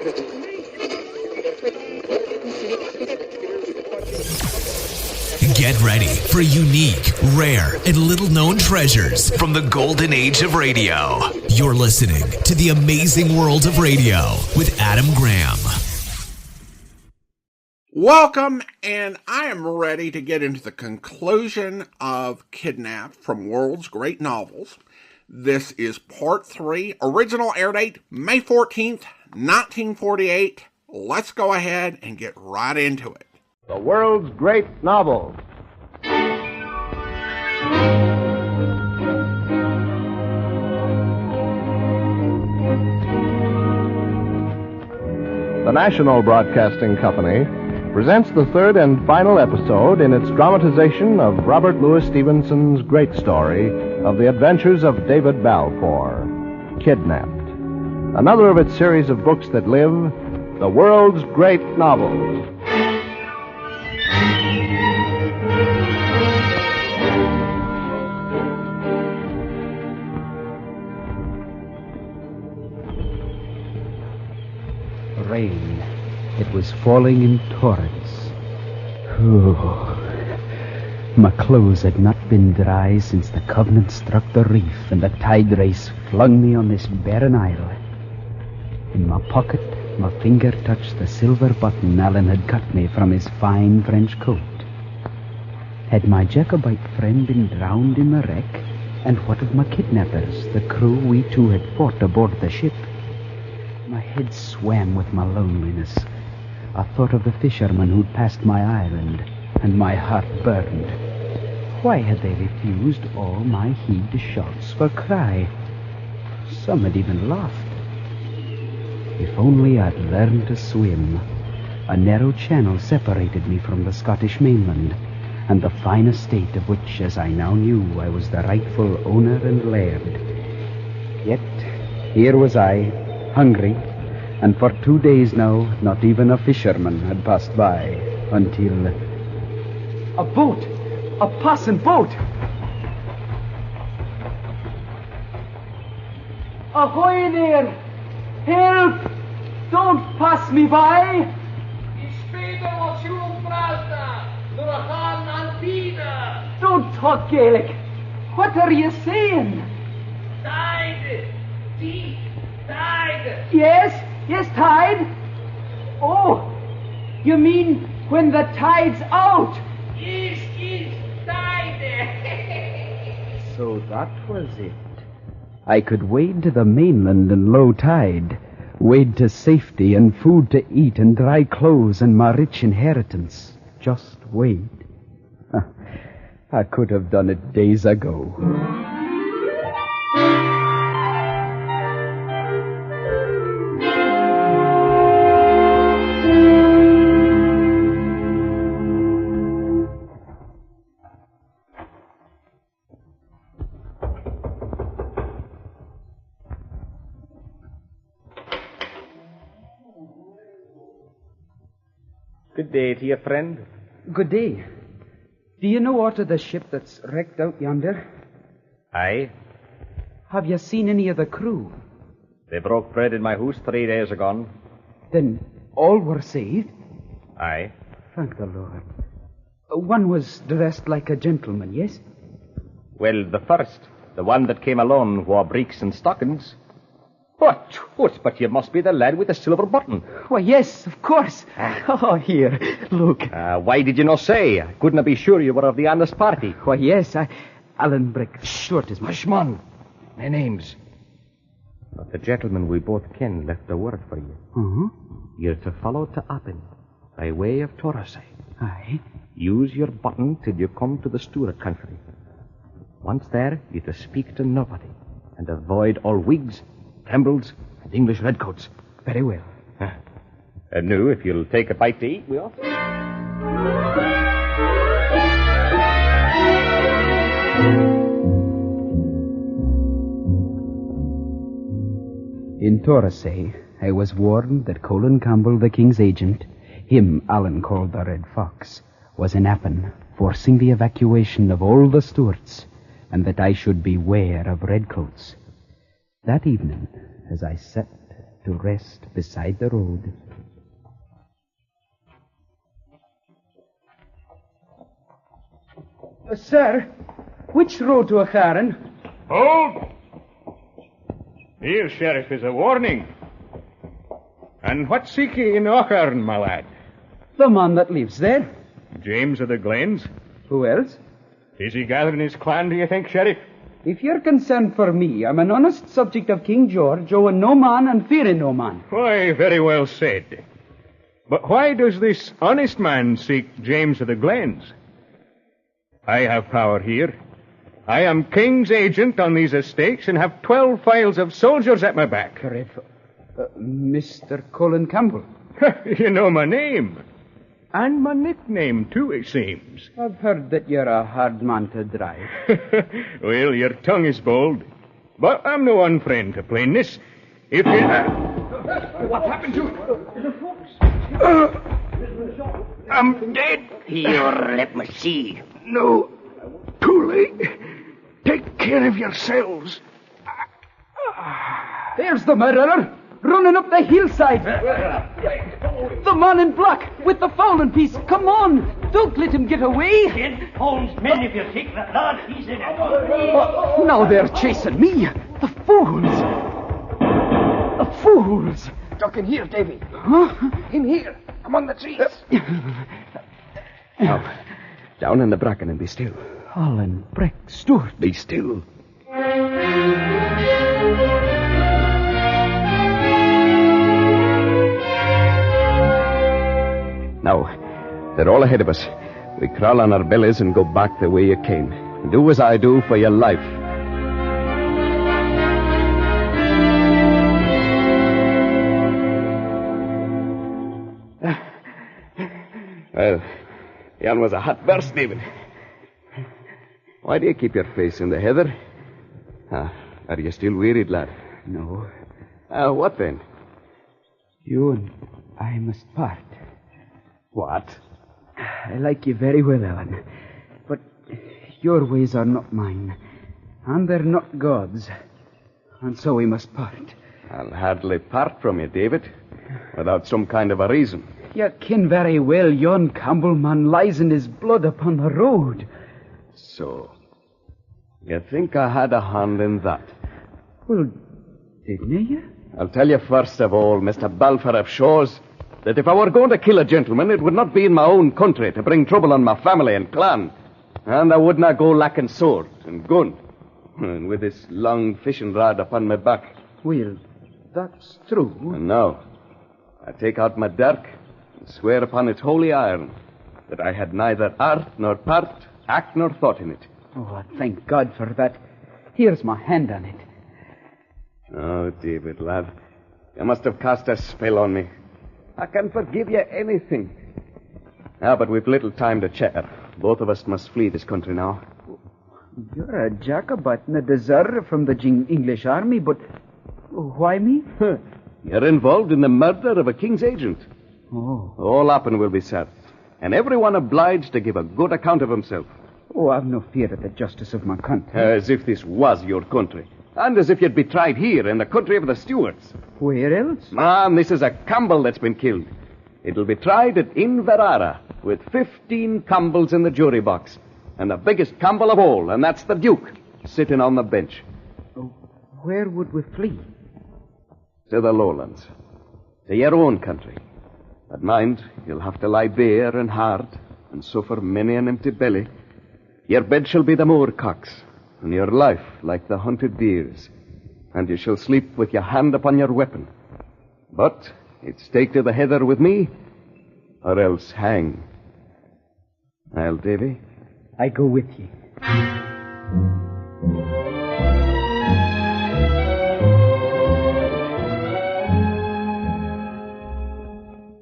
Get ready for unique, rare, and little-known treasures from the golden age of radio. You're listening to The Amazing World of Radio with Adam Graham. Welcome, and I am ready to get into the conclusion of Kidnapped from World's Great Novels. This is Part 3, original air date May 14th, 1948. Let's go ahead and get right into it. The World's Great Novels. The National Broadcasting Company presents the third and final episode in its dramatization of Robert Louis Stevenson's great story of the adventures of David Balfour, Kidnapped. Another of its series of books that live, The World's Great Novels. Rain. It was falling in torrents. My clothes had not been dry since the Covenant struck the reef and the tide race flung me on this barren isle. In my pocket, my finger touched the silver button Alan had cut me from his fine French coat. Had my Jacobite friend been drowned in the wreck? And what of my kidnappers, the crew we two had fought aboard the ship? My head swam with my loneliness. I thought of the fishermen who'd passed my island, and my heart burned. Why had they refused all my heed shots for cry? Some had even laughed. If only I'd learned to swim. A narrow channel separated me from the Scottish mainland, and the fine estate of which, as I now knew, I was the rightful owner and laird. Yet, here was I, hungry, and for 2 days now, not even a fisherman had passed by, until... A boat! A passing boat! Ahoy there! Help! Don't pass me by! Don't talk Gaelic! What are you saying? Tide! Deep tide! Yes, tide. Oh, you mean when the tide's out? Yes, tide! So that was it. I could wade to the mainland in low tide, wade to safety and food to eat and dry clothes and my rich inheritance. Just wade. I could have done it days ago. Good day to you, friend. Good day. Do you know aught of the ship that's wrecked out yonder? Aye. Have you seen any of the crew? They broke bread in my house 3 days agone. Then all were saved? Aye. Thank the Lord. One was dressed like a gentleman, yes? Well, the first, the one that came alone, wore breeks and stockings. What? But you must be the lad with the silver button. Why, yes, of course. Oh, here, look. Why did you not say? I couldn't be sure you were of the honest party. Why, yes, Alan Brechk. Stewart is my... Hush, man. My name's... But the gentleman we both ken left a word for you. Uh-huh. You're to follow to Appin, by way of Torosay. Aye. Use your button till you come to the Stewart country. Once there, you're to speak to nobody, and avoid all Whigs, Campbells, and English redcoats. Very well. And now, if you'll take a bite to eat, we off. In Torosay, I was warned that Colin Campbell, the king's agent, him Alan called the Red Fox, was in Appin, forcing the evacuation of all the Stewarts, and that I should beware of redcoats. That evening, as I sat to rest beside the road. Sir, which road to Acharan? Hold! Here, Sheriff, is a warning. And what seek ye in Acharan, my lad? The man that lives there. James of the Glens? Who else? Is he gathering his clan, do you think, Sheriff? If you're concerned for me, I'm an honest subject of King George, owing no man and fearing no man. Why, very well said. But why does this honest man seek James of the Glens? I have power here. I am King's agent on these estates and have 12 files of soldiers at my back. Mr. Colin Campbell. You know my name. And my nickname, too, it seems. I've heard that you're a hard man to drive. Well, your tongue is bold. But I'm no unfriend to plainness. If you... What happened to it? I'm dead. Here, let me see. No, too late. Take care of yourselves. There's the murderer, running up the hillside. The man in black, with the fowling piece. Come on, don't let him get away. Get Holmes' men if you take that lad. He's in it. Now they're chasing me. The fools. The fools. Duck in here, Davy. Huh? In here, among the trees. Now, down in the bracken and be still. Colin, Brechk, Stewart. Be still. Now, they're all ahead of us. We crawl on our bellies and go back the way you came. Do as I do for your life. Well, yon was a hot burst, David. Why do you keep your face in the heather? Are you still wearied, lad? No. What then? You and I must part. What? I like you very well, Ellen. But your ways are not mine. And they're not God's. And so we must part. I'll hardly part from you, David, without some kind of a reason. You ken very well yon Campbell man lies in his blood upon the road. So, you think I had a hand in that? Well, didn't you? I'll tell you first of all, Mr. Balfour of Shores, that if I were going to kill a gentleman, it would not be in my own country to bring trouble on my family and clan. And I would not go lacking sword and gun, and with this long fishing rod upon my back. Well, that's true. And now, I take out my dirk and swear upon its holy iron that I had neither art nor part, act nor thought in it. Oh, thank God for that. Here's my hand on it. Oh, David, lad, you must have cast a spell on me. I can forgive you anything. But we've little time to chatter. Both of us must flee this country now. You're a Jacobite and a deserter from the English army, but why me? You're involved in the murder of a king's agent. Oh. All Appin will be set, and everyone obliged to give a good account of himself. Oh, I've no fear of the justice of my country. As if this was your country. And as if you'd be tried here in the country of the Stewarts. Where else? Man, this is a Campbell that's been killed. It'll be tried at Inverara with 15 Campbells in the jury box. And the biggest Campbell of all, and that's the Duke, sitting on the bench. Oh, where would we flee? To the lowlands. To your own country. But mind, you'll have to lie bare and hard and suffer many an empty belly. Your bed shall be the moorcocks, and your life like the hunted deers. And you shall sleep with your hand upon your weapon. But it's take to the heather with me, or else hang. I'll, Davy? I go with you.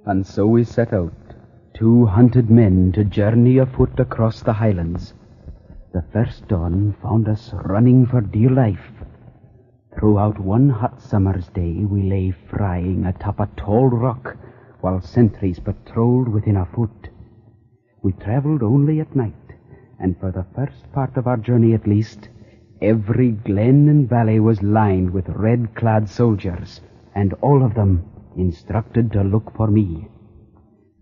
And so we set out, 2 hunted men to journey afoot across the highlands. The first dawn found us running for dear life. Throughout one hot summer's day we lay frying atop a tall rock while sentries patrolled within a foot. We traveled only at night, and for the first part of our journey at least, every glen and valley was lined with red-clad soldiers, and all of them instructed to look for me.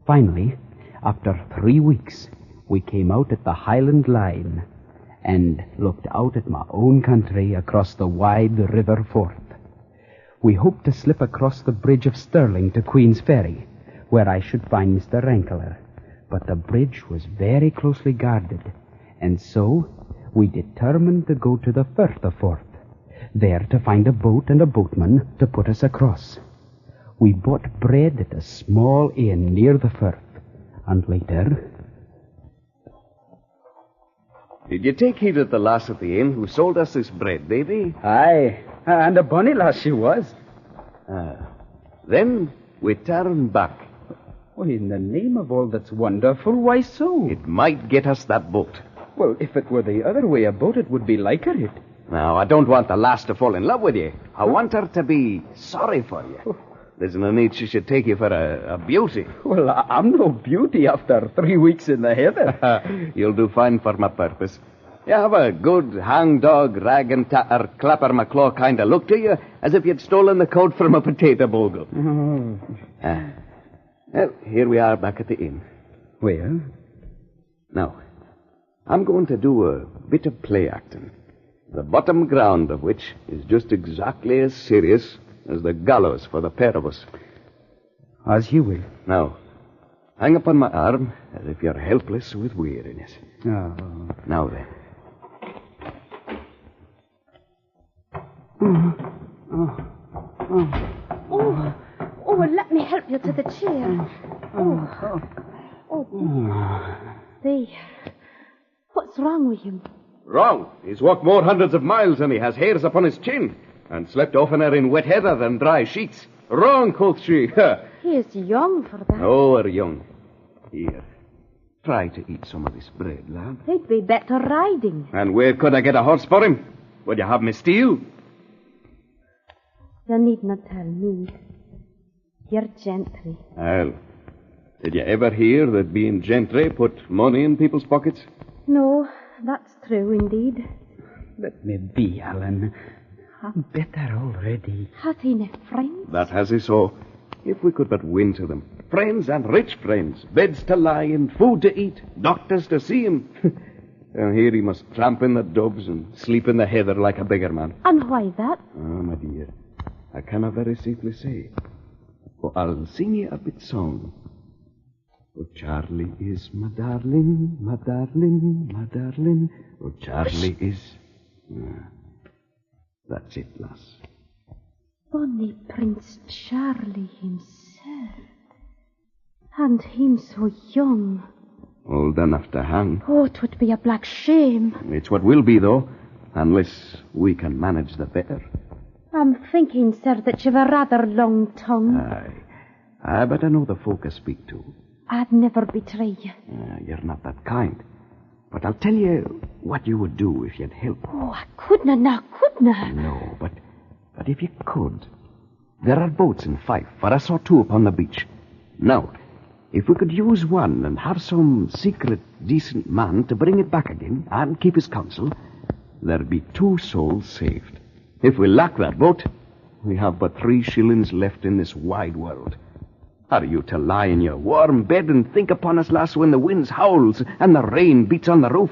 Finally, after 3 weeks, we came out at the Highland line and looked out at my own country across the wide River Forth. We hoped to slip across the bridge of Stirling to Queen's Ferry, where I should find Mr. Rankler. But the bridge was very closely guarded, and so we determined to go to the Firth of Forth, there to find a boat and a boatman to put us across. We bought bread at a small inn near the Firth, and later... Did you take heed of the lass at the inn who sold us this bread, Davy? Aye, and a bonny lass she was. Then we turn back. Well, in the name of all that's wonderful, why so? It might get us that boat. Well, if it were the other way about, it would be liker it. Now, I don't want the lass to fall in love with you. I want her to be sorry for you. There's no need she should take you for a beauty. Well, I'm no beauty after 3 weeks in the heather. You'll do fine for my purpose. You have a good hangdog, rag and tatter, clapper maclaw kind of look to you, as if you'd stolen the coat from a potato bogle. Well, here we are back at the inn. Well? Now, I'm going to do a bit of play acting, the bottom ground of which is just exactly as serious as the gallows for the pair of us. As you will. Now, hang upon my arm as if you're helpless with weariness. Oh. Now then. Oh, let me help you to the chair. There. What's wrong with him? Wrong. He's walked more hundreds of miles and he has hairs upon his chin, and slept oftener in wet heather than dry sheets. Wrong, quoth she. He is young for that. Oh, we're young. Here, try to eat some of this bread, lad. He'd be better riding. And where could I get a horse for him? Would you have me steal? You need not tell me. You're gentry. Well, did you ever hear that being gentry put money in people's pockets? No, that's true indeed. Let me be, Alan. I'm better already. Has he no friends? That has he so. If we could but win to them. Friends and rich friends. Beds to lie in, food to eat, doctors to see him. And here he must tramp in the dubs and sleep in the heather like a beggar man. And why that? Oh, my dear, I cannot very safely say. For I'll sing you a bit song. Oh, Charlie is my darling, my darling, my darling. Oh, Charlie is... that's it, lass. Bonny Prince Charlie himself. And him so young. Old enough to hang. Oh, 'twould be a black shame. It's what will be, though, unless we can manage the better. I'm thinking, sir, that you've a rather long tongue. Aye, but I know the folk I speak to. I'd never betray you. You're not that kind. But I'll tell you what you would do if you'd help. Oh, I couldna, now, couldna. No, but if you could, there are boats in Fife for us or two upon the beach. Now, if we could use one and have some secret, decent man to bring it back again and keep his counsel, there'd be 2 souls saved. If we lack that boat, we have but 3 shillings left in this wide world. Are you to lie in your warm bed and think upon us, lass, when the winds howls and the rain beats on the roof?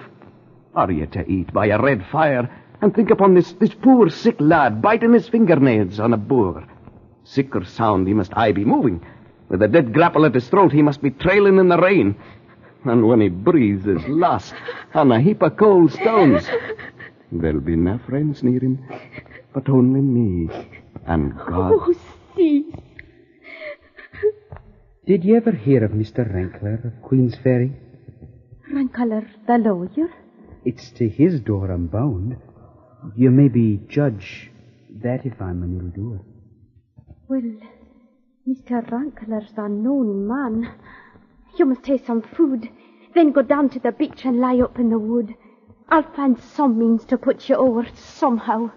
Are you to eat by a red fire and think upon this poor sick lad biting his fingernails on a boor? Sick or sound, he must aye be moving. With a dead grapple at his throat, he must be trailing in the rain. And when he breathes his last on a heap of cold stones, there'll be no friends near him, but only me and God. Oh, cease. Did you ever hear of Mr. Rankler of Queen's Ferry? Rankler, the lawyer? It's to his door I'm bound. You maybe judge that if I'm an ill-doer. Well, Mr. Rankler's a known man. You must take some food, then go down to the beach and lie up in the wood. I'll find some means to put you over somehow.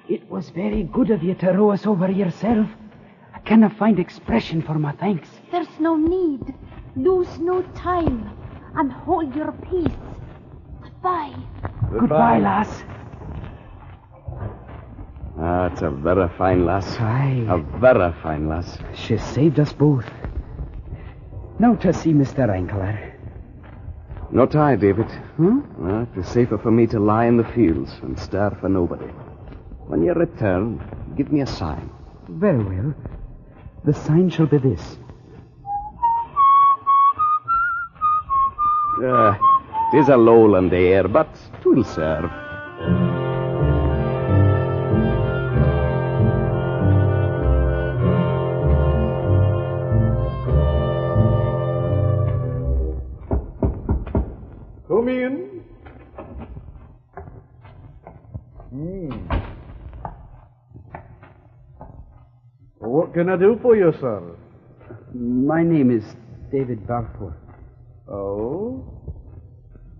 It was very good of you to row us over yourself. I cannot find expression for my thanks. There's no need. Lose no time and hold your peace. Goodbye. Goodbye, lass. Ah, it's a very fine lass. Aye. A very fine lass. She saved us both. Now to see Mr. Ankler. Not I, David. Huh? Well, it was safer for me to lie in the fields and stare for nobody. When you return, give me a sign. Very well. The sign shall be this. It is a lowland air, but 'twill serve. Come in. What can I do for you, sir? My name is David Balfour. Oh?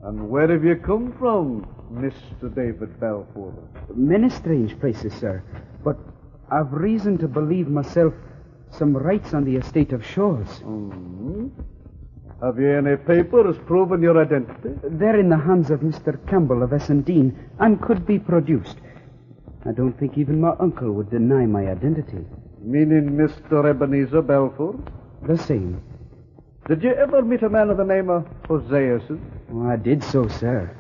And where have you come from, Mr. David Balfour? Many strange places, sir. But I've reason to believe myself some rights on the estate of Shaw's. Mm-hmm. Have you any papers proving your identity? They're in the hands of Mr. Campbell of Essendine and could be produced. I don't think even my uncle would deny my identity. Meaning Mr. Ebenezer Balfour? The same. Did you ever meet a man of the name of Hoseason? Oh, I did so, sir.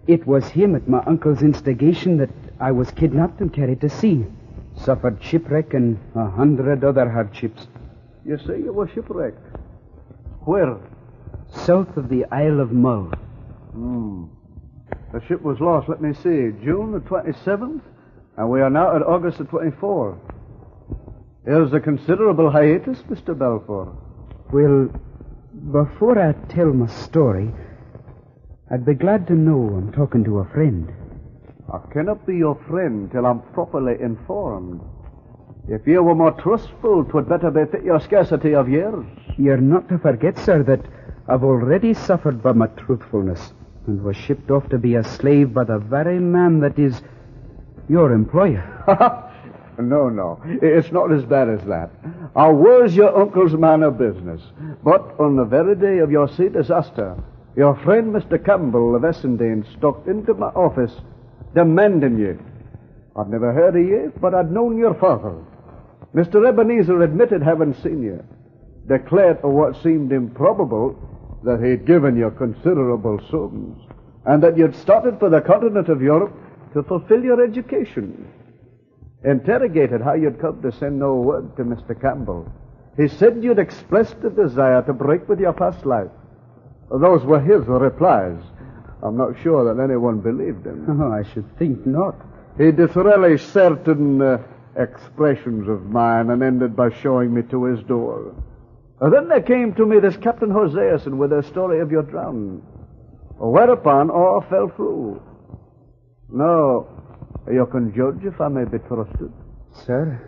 It was him at my uncle's instigation that I was kidnapped and carried to sea. Suffered shipwreck and 100 other hardships. You say you were shipwrecked? Where? South of the Isle of Mull. The ship was lost, let me see, June the 27th, and we are now at August the 24th. There's a considerable hiatus, Mr. Balfour. Well, before I tell my story, I'd be glad to know I'm talking to a friend. I cannot be your friend till I'm properly informed. If you were more trustful, 'twould better befit your scarcity of years. You're not to forget, sir, that I've already suffered by my truthfulness and was shipped off to be a slave by the very man that is your employer. No. It's not as bad as that. I was your uncle's man of business. But on the very day of your sea disaster, your friend Mr. Campbell of Essendine stalked into my office demanding you. I'd never heard of you, but I'd known your father. Mr. Ebenezer admitted having seen you, declared for what seemed improbable that he'd given you considerable sums, and that you'd started for the continent of Europe to fulfill your education. Interrogated how you'd come to send no word to Mr. Campbell, he said you'd expressed a desire to break with your past life. Those were his replies. I'm not sure that anyone believed him. Oh, I should think not. He disrelished certain expressions of mine and ended by showing me to his door. Then there came to me this Captain Hoseason with a story of your drowning, whereupon all fell through. Now, you can judge if I may be trusted. Sir,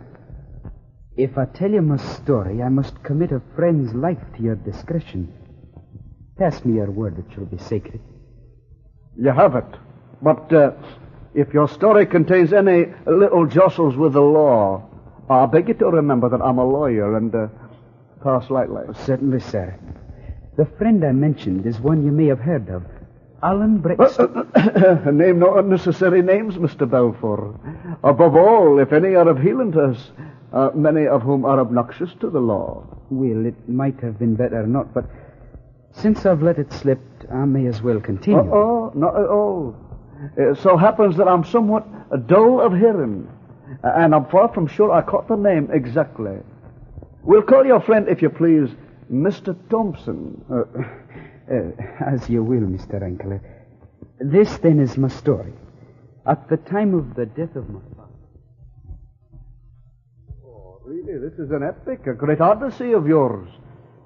if I tell you my story, I must commit a friend's life to your discretion. Pass me your word it shall be sacred. You have it. But if your story contains any little jostles with the law, I beg you to remember that I'm a lawyer and pass lightly. Certainly, sir. The friend I mentioned is one you may have heard of. Alan Brechk. Name no unnecessary names, Mr. Balfour. Above all, if any are of healing to us, many of whom are obnoxious to the law. Well, it might have been better not, but since I've let it slip, I may as well continue. Oh, not at all. It so happens that I'm somewhat dull of hearing, and I'm far from sure I caught the name exactly. We'll call your friend, if you please, Mr. Thompson. As you will, Mr. Ankler. This, then, is my story. At the time of the death of my father. Oh, really, this is an epic, a great odyssey of yours.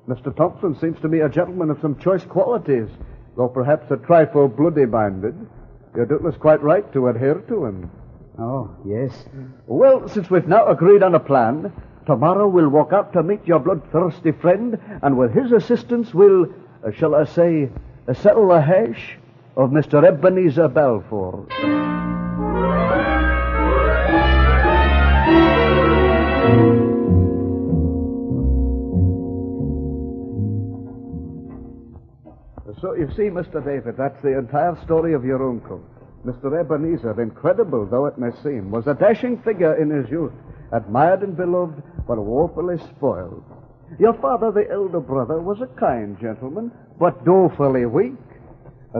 Mr. Thompson seems to me a gentleman of some choice qualities, though perhaps a trifle bloody-minded. You're doubtless quite right to adhere to him. Oh, yes. Well, since we've now agreed on a plan, tomorrow we'll walk out to meet your bloodthirsty friend, and with his assistance we'll, shall I say, settle the hash of Mr. Ebenezer Balfour. So you see, Mr. David, that's the entire story of your uncle. Mr. Ebenezer, incredible though it may seem, was a dashing figure in his youth, admired and beloved, but woefully spoiled. Your father, the elder brother, was a kind gentleman, but dolefully weak.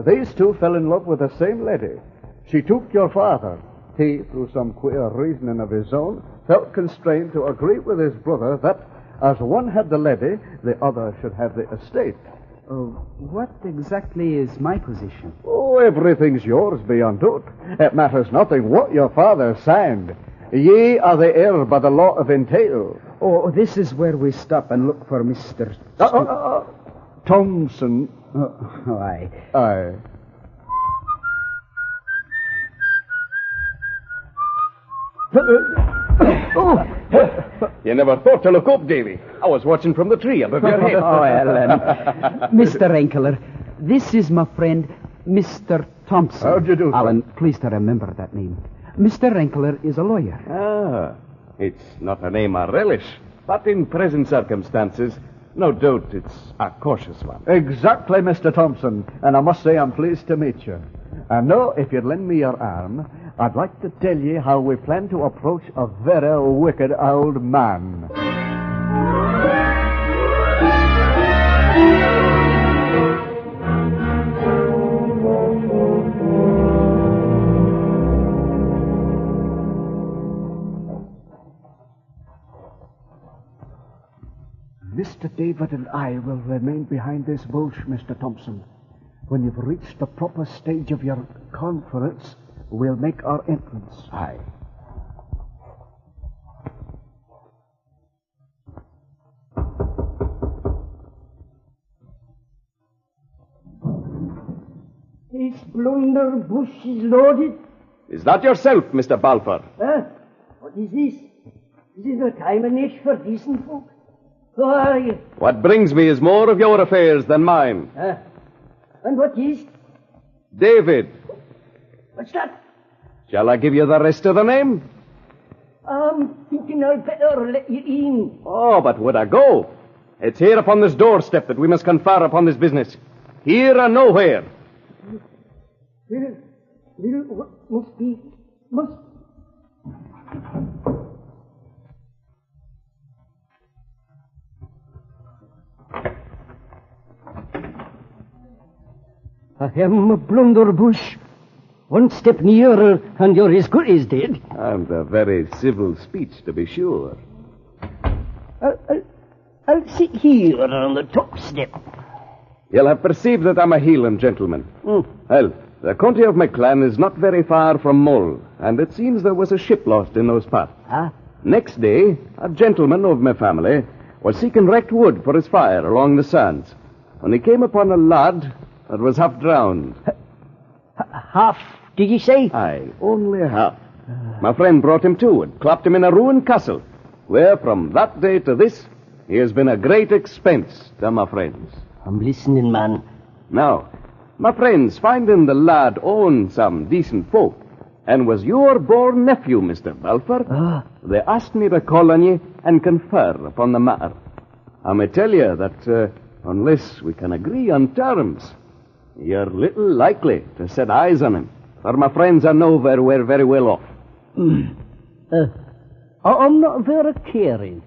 These two fell in love with the same lady. She took your father. He, through some queer reasoning of his own, felt constrained to agree with his brother that, as one had the lady, the other should have the estate. What exactly is my position? Oh, everything's yours beyond doubt. It matters nothing what your father signed. Ye are the heir by the law of entail. Oh, this is where we stop and look for Mr. Thompson. Aye. Aye. You never thought to look up, Davy. I was watching from the tree above your head. Oh, Ellen. Mr. Enkeler, this is my friend, Mr. Thompson. How'd you do, sir? Alan, please to remember that name. Mr. Enkeler is a lawyer. Ah, it's not a name I relish, but in present circumstances, no doubt it's a cautious one. Exactly, Mr. Thompson. And I must say I'm pleased to meet you. And now, if you'd lend me your arm, I'd like to tell you how we plan to approach a very wicked old man. Mr. David and I will remain behind this bush, Mr. Thompson. When you've reached the proper stage of your conference, we'll make our entrance. Aye. This blunderbush is loaded. Is that yourself, Mr. Balfour? Huh? What is this? This is no time and age for decent folk. Who are you? What brings me is more of your affairs than mine. And what is? David. What's that? Shall I give you the rest of the name? I'm thinking I'd better let you in. Oh, but would I go? It's here upon this doorstep that we must confer upon this business. Here and nowhere. Well, must. I am a blunderbush. One step nearer, and you're as good as dead. And a very civil speech, to be sure. I'll sit here on the top step. You'll have perceived that I'm a Hieland gentleman. Well, the county of my clan is not very far from Mull, and it seems there was a ship lost in those parts. Next day, a gentleman of my family was seeking wrecked wood for his fire along the sands, when he came upon a lad that was half drowned. Half, did you say? Aye, only half. My friend brought him to and clapped him in a ruined castle, where from that day to this, he has been a great expense to my friends. I'm listening, man. Now, my friends, finding the lad owned some decent folk, and was your born nephew, Mr. Balfour, they asked me to call on you and confer upon the matter. I may tell you that unless we can agree on terms, you're little likely to set eyes on him, for my friends I know we're very well off. I'm not very caring.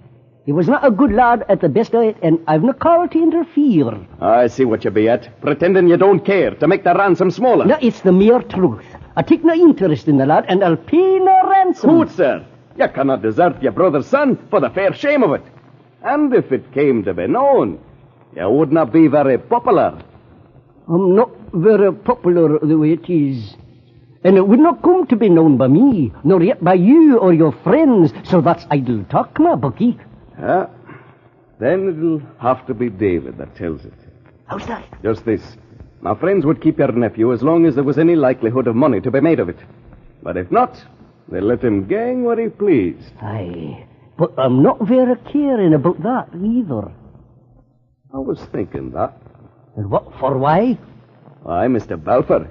He was not a good lad at the best of it, and I've no call to interfere. I see what you be at, pretending you don't care to make the ransom smaller. No, it's the mere truth. I take no interest in the lad, and I'll pay no ransom. Good, sir. You cannot desert your brother's son for the fair shame of it. And if it came to be known, you would not be very popular. I'm not very popular the way it is. And it would not come to be known by me, nor yet by you or your friends, so that's idle talk, my bucky. Then it'll have to be David that tells it. How's that? Just this. My friends would keep your nephew as long as there was any likelihood of money to be made of it. But if not, they'll let him gang where he pleased. Aye, but I'm not very caring about that either. I was thinking that. And what for, why? Why, Mr. Balfour,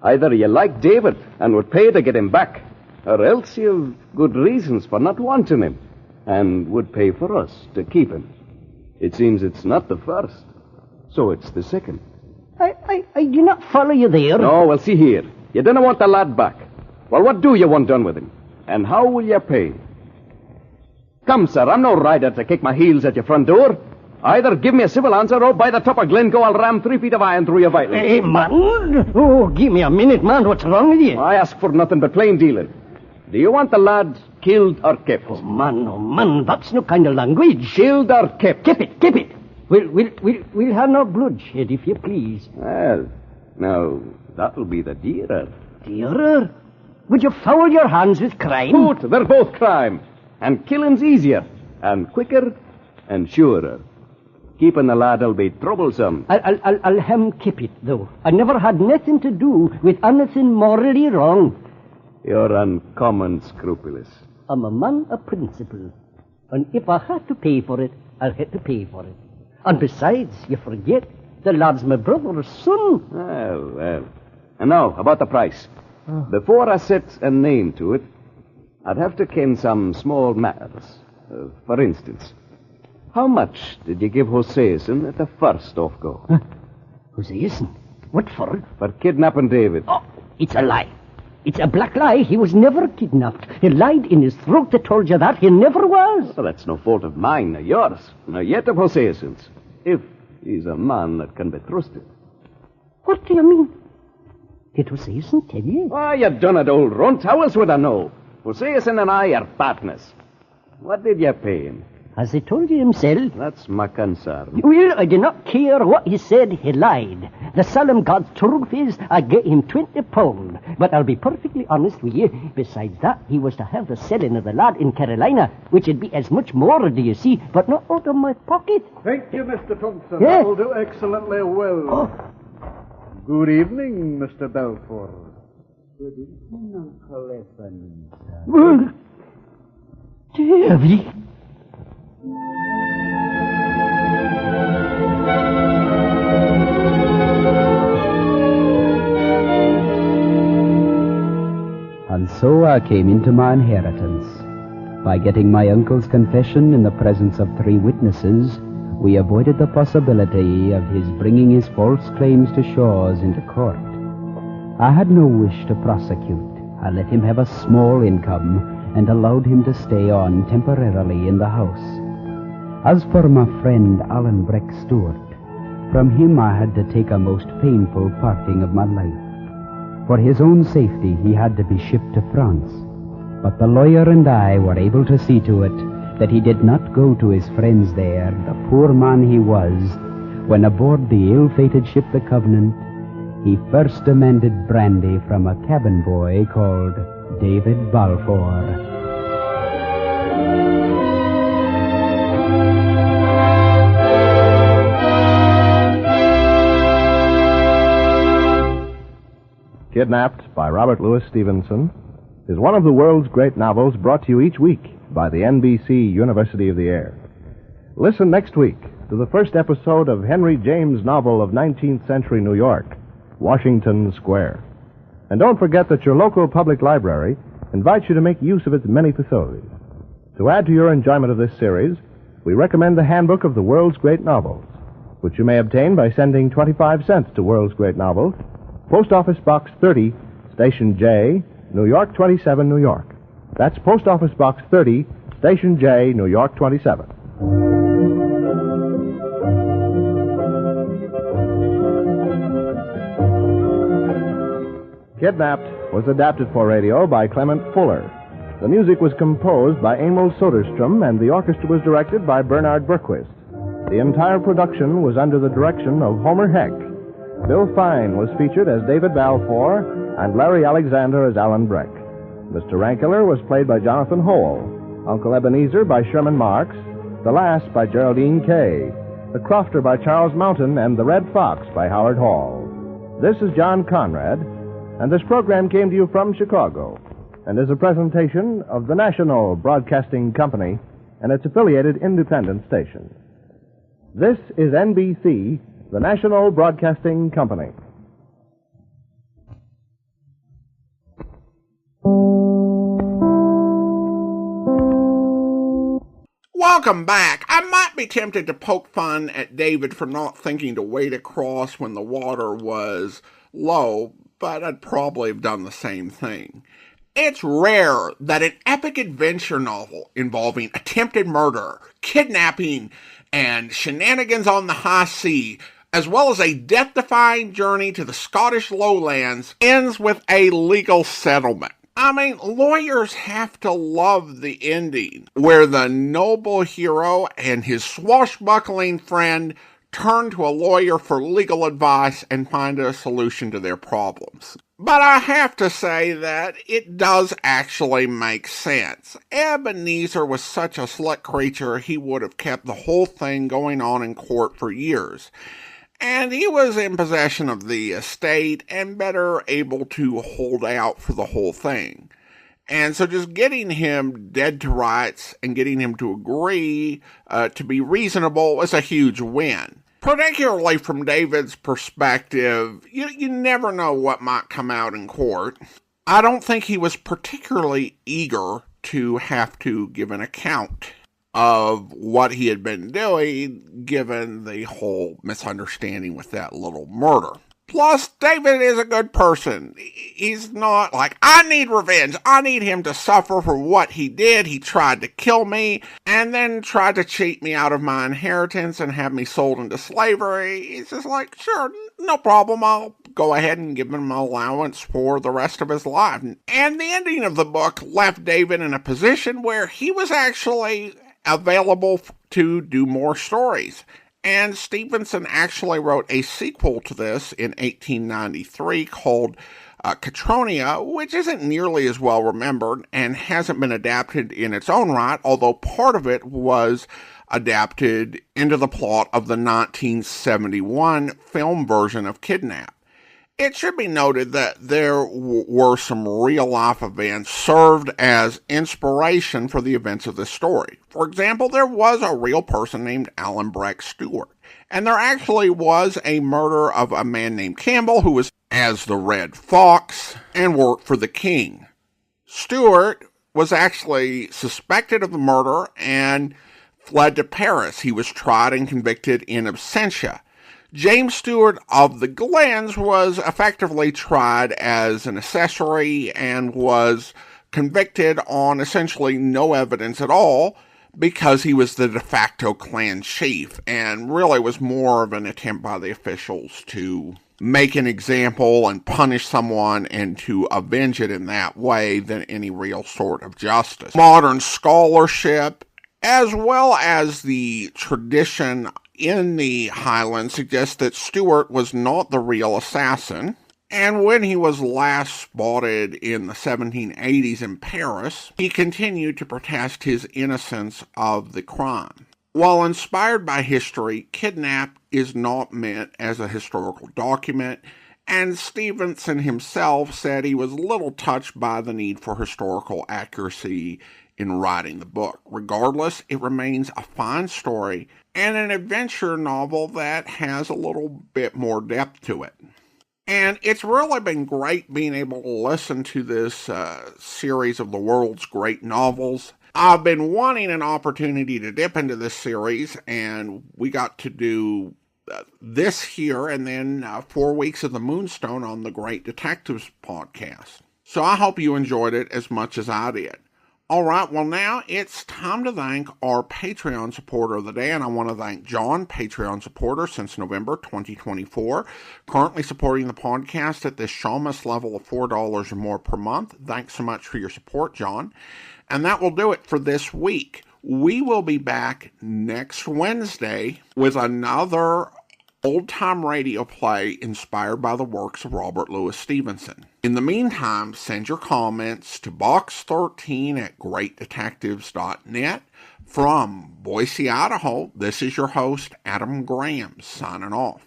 either you like David and would pay to get him back, or else you've good reasons for not wanting him, and would pay for us to keep him. It seems it's not the first, so it's the second. I do not follow you there. No, well, see here. You didn't want the lad back. Well, what do you want done with him? And how will you pay? Come, sir, I'm no rider to kick my heels at your front door. Either give me a civil answer, or by the top of Glencoe, I'll ram 3 feet of iron through your vitals. Hey, man. Oh, give me a minute, man. What's wrong with you? I ask for nothing but plain dealing. Do you want the lad killed or kept? Oh, man, that's no kind of language. Killed or kept? Keep it. We'll have no bloodshed, if you please. Well, now, that'll be the dearer. Dearer? Would you foul your hands with crime? Good, they're both crime. And killing's easier, and quicker, and surer. Keeping the lad'll be troublesome. I'll keep it, though. I never had nothing to do with anything morally wrong. You're uncommon scrupulous. I'm a man of principle. And if I had to pay for it, I'll have to pay for it. And besides, you forget, the lad's my brother's son. Well. And now, about the price. Before I set a name to it, I'd have to ken some small matters. For instance, how much did you give Hoseason at the first off-go? Hoseason? What for? For kidnapping David. Oh, it's a lie. It's a black lie. He was never kidnapped. He lied in his throat that told you that. He never was. Well, that's no fault of mine, nor yours, nor yet of Hoseason's. If he's a man that can be trusted. What do you mean? Did Hoseason tell you? Why, you done it, old runt. How else would I know? Hoseason and I are partners. What did you pay him? Has he told you himself? That's my concern. Well, I do not care what he said. He lied. The solemn God's truth is I get him £20. But I'll be perfectly honest with you. Besides that, he was to have the selling of the lad in Carolina, which would be as much more, do you see, but not out of my pocket. Thank you, Mr. Thompson. Yeah. That will do excellently well. Oh. Good evening, Mr. Balfour. Good evening, Uncle Evans. Well, Davy. And so I came into my inheritance. By getting my uncle's confession in the presence of 3 witnesses, we avoided the possibility of his bringing his false claims to Shaw's into court. I had no wish to prosecute. I let him have a small income and allowed him to stay on temporarily in the house. As for my friend Alan Brechk Stewart, from him I had to take a most painful parting of my life. For his own safety, he had to be shipped to France. But the lawyer and I were able to see to it that he did not go to his friends there, the poor man he was, when aboard the ill-fated ship the Covenant, he first demanded brandy from a cabin boy called David Balfour. Kidnapped by Robert Louis Stevenson is one of the world's great novels brought to you each week by the NBC University of the Air. Listen next week to the first episode of Henry James' novel of 19th century New York, Washington Square. And don't forget that your local public library invites you to make use of its many facilities. To add to your enjoyment of this series, we recommend the Handbook of the World's Great Novels, which you may obtain by sending 25 cents to World's Great Novels, Post Office Box 30, Station J, New York 27, New York. That's Post Office Box 30, Station J, New York 27. Kidnapped was adapted for radio by Clement Fuller. The music was composed by Emil Soderstrom, and the orchestra was directed by Bernard Berquist. The entire production was under the direction of Homer Heck. Bill Fine was featured as David Balfour, and Larry Alexander as Alan Brechk. Mr. Rankler was played by Jonathan Howell, Uncle Ebenezer by Sherman Marks, The Lass by Geraldine Kay, The Crofter by Charles Mountain, and The Red Fox by Howard Hall. This is John Conrad, and this program came to you from Chicago, and is a presentation of the National Broadcasting Company and its affiliated independent stations. This is NBC, the National Broadcasting Company. Welcome back. I might be tempted to poke fun at David for not thinking to wade across when the water was low, but I'd probably have done the same thing. It's rare that an epic adventure novel involving attempted murder, kidnapping, and shenanigans on the high sea, as well as a death-defying journey to the Scottish lowlands, ends with a legal settlement. I mean, lawyers have to love the ending, where the noble hero and his swashbuckling friend turn to a lawyer for legal advice and find a solution to their problems. But I have to say that it does actually make sense. Ebenezer was such a slick creature, he would have kept the whole thing going on in court for years. And he was in possession of the estate and better able to hold out for the whole thing. And so just getting him dead to rights and getting him to agree to be reasonable was a huge win. Particularly from David's perspective, you never know what might come out in court. I don't think he was particularly eager to have to give an account of what he had been doing, given the whole misunderstanding with that little murder. Plus, David is a good person. He's not like, I need revenge. I need him to suffer for what he did. He tried to kill me and then tried to cheat me out of my inheritance and have me sold into slavery. He's just like, sure, no problem. I'll go ahead and give him an allowance for the rest of his life. And the ending of the book left David in a position where he was actually available to do more stories. And Stevenson actually wrote a sequel to this in 1893 called Catronia, which isn't nearly as well remembered and hasn't been adapted in its own right, although part of it was adapted into the plot of the 1971 film version of Kidnap. It should be noted that there were some real-life events served as inspiration for the events of this story. For example, there was a real person named Alan Brechk Stewart, and there actually was a murder of a man named Campbell who was as the Red Fox and worked for the king. Stewart was actually suspected of the murder and fled to Paris. He was tried and convicted in absentia. James Stewart of the Glens was effectively tried as an accessory and was convicted on essentially no evidence at all because he was the de facto clan chief and really was more of an attempt by the officials to make an example and punish someone and to avenge it in that way than any real sort of justice. Modern scholarship, as well as the tradition in the Highlands, suggests that Stewart was not the real assassin, and when he was last spotted in the 1780s in Paris, he continued to protest his innocence of the crime. While inspired by history, Kidnap is not meant as a historical document, and Stevenson himself said he was little touched by the need for historical accuracy in writing the book. Regardless, it remains a fine story and an adventure novel that has a little bit more depth to it. And it's really been great being able to listen to this series of the world's great novels. I've been wanting an opportunity to dip into this series, and we got to do this here and then 4 weeks of the Moonstone on the Great Detectives podcast. So I hope you enjoyed it as much as I did. All right, well, now it's time to thank our Patreon supporter of the day, and I want to thank John, Patreon supporter since November 2024, currently supporting the podcast at this Shamus level of $4 or more per month. Thanks so much for your support, John. And that will do it for this week. We will be back next Wednesday with another old-time radio play inspired by the works of Robert Louis Stevenson. In the meantime, send your comments to box13@greatdetectives.net. From Boise, Idaho, this is your host, Adam Graham, signing off.